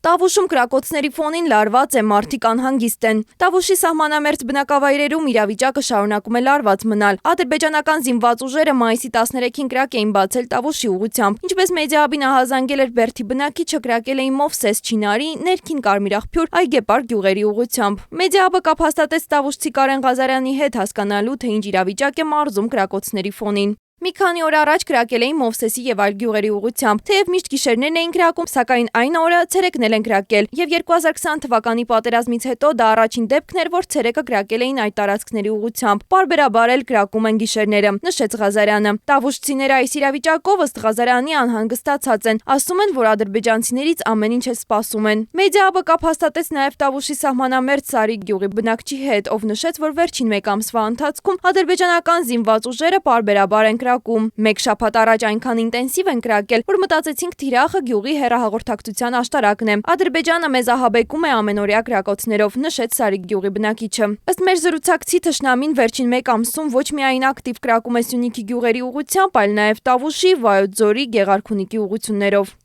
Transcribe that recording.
Տավուշում կրակոցների ֆոնին լարված է, մարդիկ անհանգիստ են։ Տավուշի սահմանամերձ բնակավայրերում իրավիճակը շարունակում է լարված մնալ։ Ադրբեջանական զինված ուժերը մայիսի 13-ին կրակ էին բացել Տավուշի ուղղությամբ։ Ինչպես մեդիահաբին ահազանգել էր Բերդի բնակիչը, կրակել էին Մովսես Չինարի, Ներքին Կարմիրաղբյուր, Այգեպար գյուղերի ուղղությամբ։ Մեդիահաբը կապ հաստատեց տավուշցի Կարեն Ղազարյանի հետ հասկանալու, թե ինչ իրավիճակ է մարզում կրակոցների ֆոնին։ Մի քանի օր առաջ կրակել էին Մովսեսի եւ այլ գյուղերի ուղղությամբ, թեև միշտ գիշերներն էին կրակում, սակայն այն օրը ցերեկն են կրակել, եւ 2020 թվականի պատերազմից հետո դա առաջին դեպքն էր, որ ցերեկը կրակել էին այդ տարածքների ուղղությամբ։ Պարբերաբար էլ կրակում են գիշերները, նշեց Ղազարյանը։ Տավուշցիները այս իրավիճակով ըստ Ղազարյանի անհանգստացած են, ասում են, որ ադրբեջանցիներից ամեն ինչ է սպասում են։ Մեդիահաբը կապ հաստատեց նաեւ Տավուշի սահմանամերձ Սարիկ գյուղի բնակչի հետ, ով նշեց, որ վերջին մեկ ամսվա ընթացքում ադրբեջանական զինված ուժերը պարբերաբար են կրակում։ Մեկ շաբաթ առաջ այնքան ինտենսիվ են կրակել, որ մտածեցինք թիրախը գյուղի հեռահաղորդակցության աշտարակն է։ Ադրբեջանը մեզ ահաբեկում է ամենօրյա կրակոցներով, նշեց Սարիկ գյուղի բնակիչը։ Ըստ մեր զրուցակցի թշնամին վերջին մեկ ամսում ոչ միայն ակտիվ կրակում է Սյունիքի գյուղերի ուղղությամբ, այլ նաև Տավուշի, Վայոց ձորի, Գեղարքունիքի ուղղություններով։